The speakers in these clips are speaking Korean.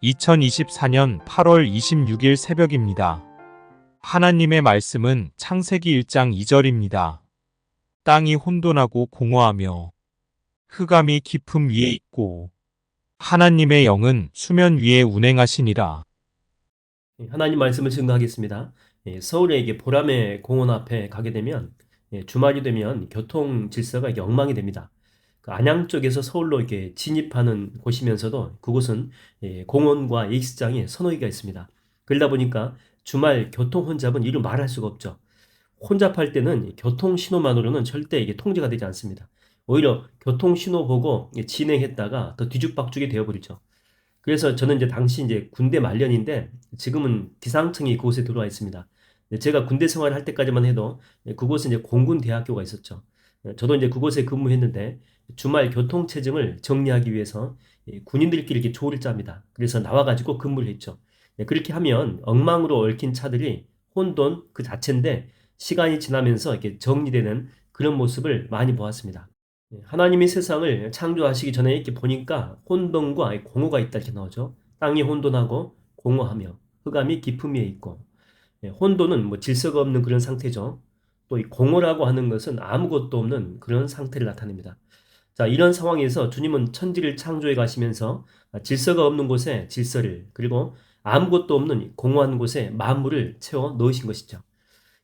2024년 8월 26일 새벽입니다. 하나님의 말씀은 창세기 1장 2절입니다. 땅이 혼돈하고 공허하며 흑암이 깊음 위에 있고 하나님의 영은 수면 위에 운행하시니라. 하나님 말씀을 증거하겠습니다. 서울의 이게 보라매 공원 앞에 가게 되면 주말이 되면 교통 질서가 이게 엉망이 됩니다. 그 안양 쪽에서 서울로 이렇게 진입하는 곳이면서도 그곳은 공원과 예식장에 서너 개가 있습니다. 그러다 보니까 주말 교통 혼잡은 이루 말할 수가 없죠. 혼잡할 때는 교통 신호만으로는 절대 이게 통제가 되지 않습니다. 오히려 교통 신호 보고 진행했다가 더 뒤죽박죽이 되어버리죠. 그래서 저는 이제 당시 이제 군대 말년인데 지금은 기상청이 그곳에 들어와 있습니다. 제가 군대 생활을 할 때까지만 해도 그곳에 이제 공군 대학교가 있었죠. 저도 이제 그곳에 근무했는데 주말 교통 체증을 정리하기 위해서 군인들끼리 이렇게 조를 짭니다. 그래서 나와가지고 근무를 했죠. 그렇게 하면 엉망으로 얽힌 차들이 혼돈 그 자체인데 시간이 지나면서 이렇게 정리되는 그런 모습을 많이 보았습니다. 하나님이 세상을 창조하시기 전에 이렇게 보니까 혼돈과 공허가 있다 이렇게 나오죠. 땅이 혼돈하고 공허하며 흑암이 깊음 위에 있고 혼돈은 뭐 질서가 없는 그런 상태죠. 또 이 공허라고 하는 것은 아무것도 없는 그런 상태를 나타냅니다. 자, 이런 상황에서 주님은 천지를 창조해 가시면서 질서가 없는 곳에 질서를 그리고 아무것도 없는 공허한 곳에 만물을 채워 넣으신 것이죠.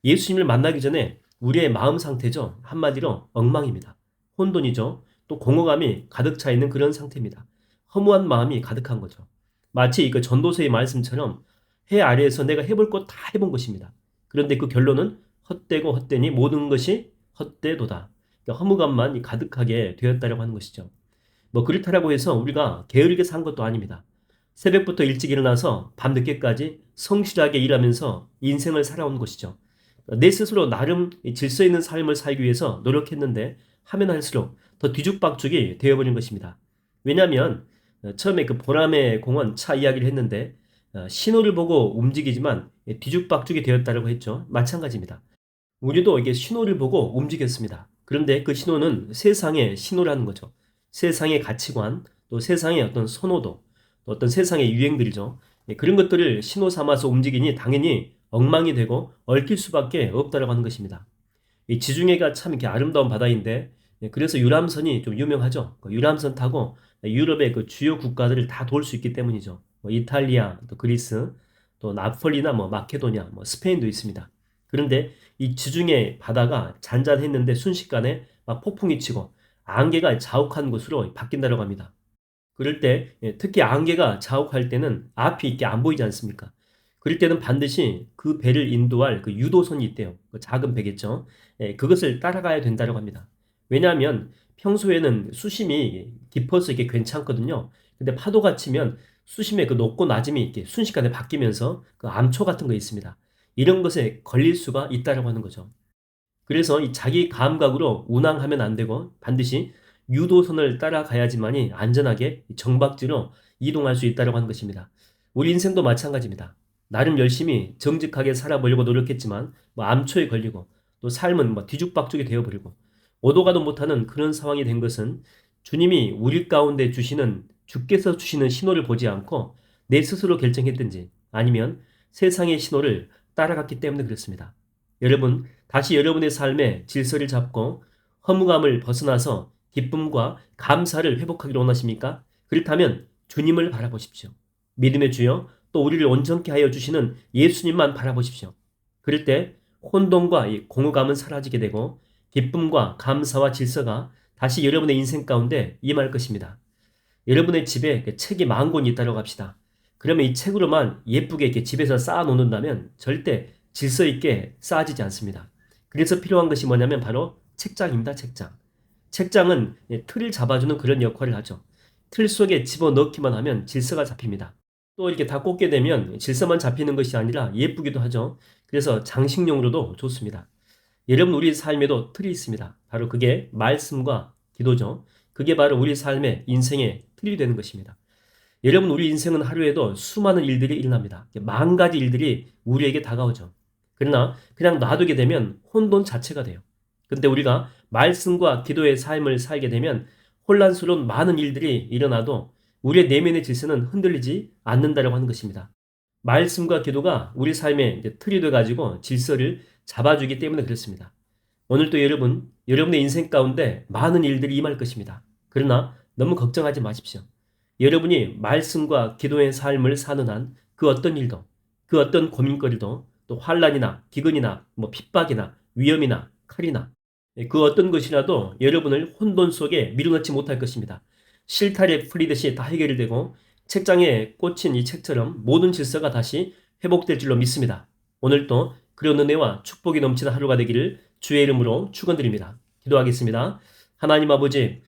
예수님을 만나기 전에 우리의 마음 상태죠. 한마디로 엉망입니다. 혼돈이죠. 또 공허감이 가득 차 있는 그런 상태입니다. 허무한 마음이 가득한 거죠. 마치 그 전도서의 말씀처럼 해 아래에서 내가 해볼 것 다 해본 것입니다. 그런데 그 결론은 헛되고 헛되니 모든 것이 헛되도다. 그러니까 허무감만 가득하게 되었다라고 하는 것이죠. 뭐 그렇다라고 해서 우리가 게으르게 산 것도 아닙니다. 새벽부터 일찍 일어나서 밤늦게까지 성실하게 일하면서 인생을 살아온 것이죠. 내 스스로 나름 질서 있는 삶을 살기 위해서 노력했는데 하면 할수록 더 뒤죽박죽이 되어버린 것입니다. 왜냐하면 처음에 그 보라매 공원 차 이야기를 했는데 신호를 보고 움직이지만 뒤죽박죽이 되었다고 했죠. 마찬가지입니다. 우리도 이게 신호를 보고 움직였습니다. 그런데 그 신호는 세상의 신호라는 거죠. 세상의 가치관, 또 세상의 어떤 선호도, 또 어떤 세상의 유행들이죠. 그런 것들을 신호 삼아서 움직이니 당연히 엉망이 되고 얽힐 수밖에 없다라고 하는 것입니다. 이 지중해가 참 이렇게 아름다운 바다인데 그래서 유람선이 좀 유명하죠. 그 유람선 타고 유럽의 그 주요 국가들을 다 돌 수 있기 때문이죠. 뭐 이탈리아, 또 그리스, 또 나폴리나 뭐 마케도니아, 뭐 스페인도 있습니다. 그런데 이 지중해 바다가 잔잔했는데 순식간에 막 폭풍이 치고 안개가 자욱한 곳으로 바뀐다고 합니다. 그럴 때 특히 안개가 자욱할 때는 앞이 이렇게 안 보이지 않습니까? 그럴 때는 반드시 그 배를 인도할 그 유도선이 있대요. 그 작은 배겠죠. 그것을 따라가야 된다고 합니다. 왜냐하면 평소에는 수심이 깊어서 이게 괜찮거든요. 근데 파도가 치면 수심의 그 높고 낮음이 이렇게 순식간에 바뀌면서 그 암초 같은 거 있습니다. 이런 것에 걸릴 수가 있다고 하는 거죠. 그래서 이 자기 감각으로 운항하면 안 되고 반드시 유도선을 따라가야지만이 안전하게 정박지로 이동할 수 있다고 하는 것입니다. 우리 인생도 마찬가지입니다. 나름 열심히 정직하게 살아보려고 노력했지만 뭐 암초에 걸리고 또 삶은 뭐 뒤죽박죽이 되어버리고 오도 가도 못하는 그런 상황이 된 것은 주님이 우리 가운데 주시는 주께서 주시는 신호를 보지 않고 내 스스로 결정했든지 아니면 세상의 신호를 따라갔기 때문에 그렇습니다. 여러분, 다시 여러분의 삶에 질서를 잡고 허무감을 벗어나서 기쁨과 감사를 회복하기를 원하십니까? 그렇다면 주님을 바라보십시오. 믿음의 주여 또 우리를 온전케 하여 주시는 예수님만 바라보십시오. 그럴 때 혼돈과 이 공허감은 사라지게 되고 기쁨과 감사와 질서가 다시 여러분의 인생 가운데 임할 것입니다. 여러분의 집에 책이 10,000권이 있다고 합시다. 그러면 이 책으로만 예쁘게 이렇게 집에서 쌓아 놓는다면 절대 질서 있게 쌓아지지 않습니다. 그래서 필요한 것이 뭐냐면 바로 책장입니다. 책장. 책장은 틀을 잡아주는 그런 역할을 하죠. 틀 속에 집어넣기만 하면 질서가 잡힙니다. 또 이렇게 다 꽂게 되면 질서만 잡히는 것이 아니라 예쁘기도 하죠. 그래서 장식용으로도 좋습니다. 여러분 우리 삶에도 틀이 있습니다. 바로 그게 말씀과 기도죠. 그게 바로 우리 삶의 인생의 틀이 되는 것입니다. 여러분 우리 인생은 하루에도 수많은 일들이 일어납니다. 10,000가지 일들이 우리에게 다가오죠. 그러나 그냥 놔두게 되면 혼돈 자체가 돼요. 근데 우리가 말씀과 기도의 삶을 살게 되면 혼란스러운 많은 일들이 일어나도 우리의 내면의 질서는 흔들리지 않는다라고 하는 것입니다. 말씀과 기도가 우리 삶의 틀이 돼가지고 질서를 잡아주기 때문에 그렇습니다. 오늘도 여러분의 인생 가운데 많은 일들이 임할 것입니다. 그러나 너무 걱정하지 마십시오. 여러분이 말씀과 기도의 삶을 사는 한 그 어떤 일도, 그 어떤 고민거리도, 또 환난이나 기근이나 핍박이나 위험이나 칼이나 그 어떤 것이라도 여러분을 혼돈 속에 밀어넣지 못할 것입니다. 실타래 풀리듯이 다 해결이 되고 책장에 꽂힌 이 책처럼 모든 질서가 다시 회복될 줄로 믿습니다. 오늘도 그런 은혜와 축복이 넘치는 하루가 되기를 주의 이름으로 축원드립니다. 기도하겠습니다. 하나님 아버지,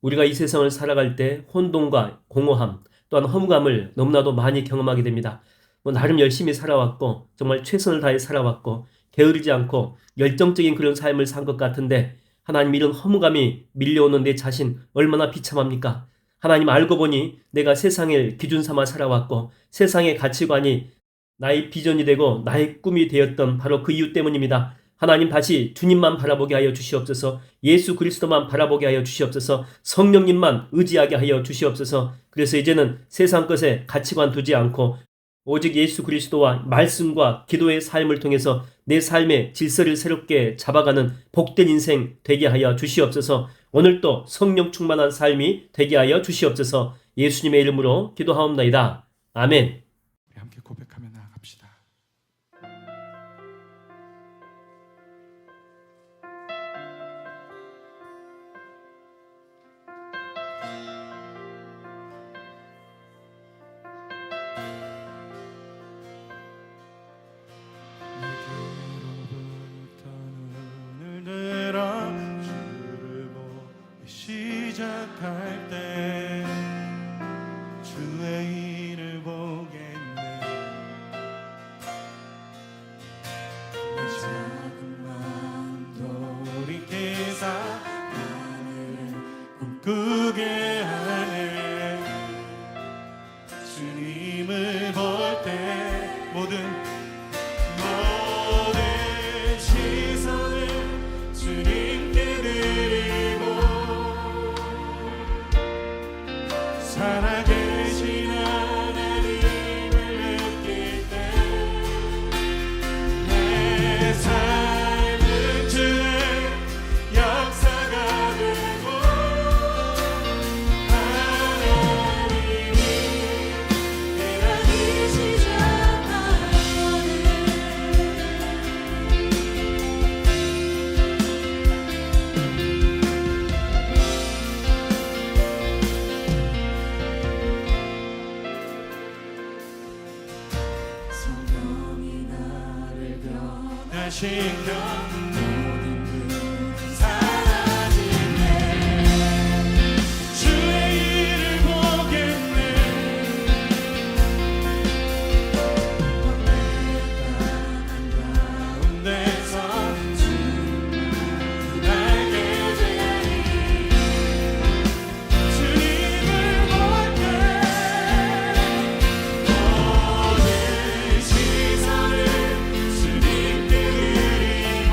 우리가 이 세상을 살아갈 때 혼돈과 공허함, 또한 허무감을 너무나도 많이 경험하게 됩니다. 나름 열심히 살아왔고 정말 최선을 다해 살아왔고 게으르지 않고 열정적인 그런 삶을 산 것 같은데 하나님, 이런 허무감이 밀려오는 내 자신 얼마나 비참합니까? 하나님, 알고 보니 내가 세상을 기준 삼아 살아왔고 세상의 가치관이 나의 비전이 되고 나의 꿈이 되었던 바로 그 이유 때문입니다. 하나님, 다시 주님만 바라보게 하여 주시옵소서. 예수 그리스도만 바라보게 하여 주시옵소서. 성령님만 의지하게 하여 주시옵소서. 그래서 이제는 세상 것에 가치관 두지 않고 오직 예수 그리스도와 말씀과 기도의 삶을 통해서 내 삶의 질서를 새롭게 잡아가는 복된 인생 되게 하여 주시옵소서. 오늘도 성령 충만한 삶이 되게 하여 주시옵소서. 예수님의 이름으로 기도하옵나이다. 아멘. 함께 고백하며 나아갑시다. 시작할 때 주의 일을 보겠네. 내 작은 마음도 돌이키사 하늘을 꿈꾸게 하네. 주님을 볼 때 모든 시선을 주님께 드리고 살아계신 하나님을 느낄 때 내 삶은 주의 역사가 되고 하나님이 일하기 시작하거든. 성령이 나를 변하시면 모든 그 사라지네. 주의 일을 보겠네. 황폐한 가운데서 주님만 알게 되리. 주님을 볼 때 모든 시선을 주님께 드리고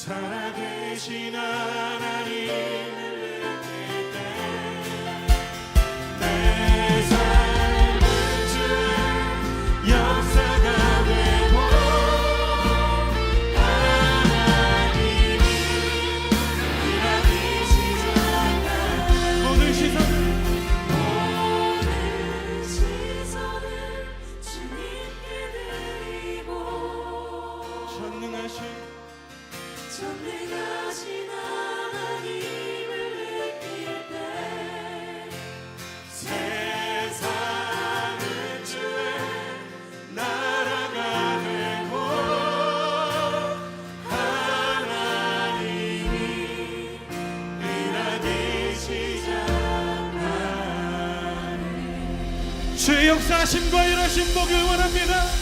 살아계신 하나님을 느낄 때 내 삶은 주의 역사가 되고 하나님이 일하기 시작한 모든 시선을 주님께 드리고 전능하신 하나님을 느낄 때 세상은 주의 나라가 되고 하나님이 일하기 시작하네. 주의 역사하심과 일하심 보길 원합니다.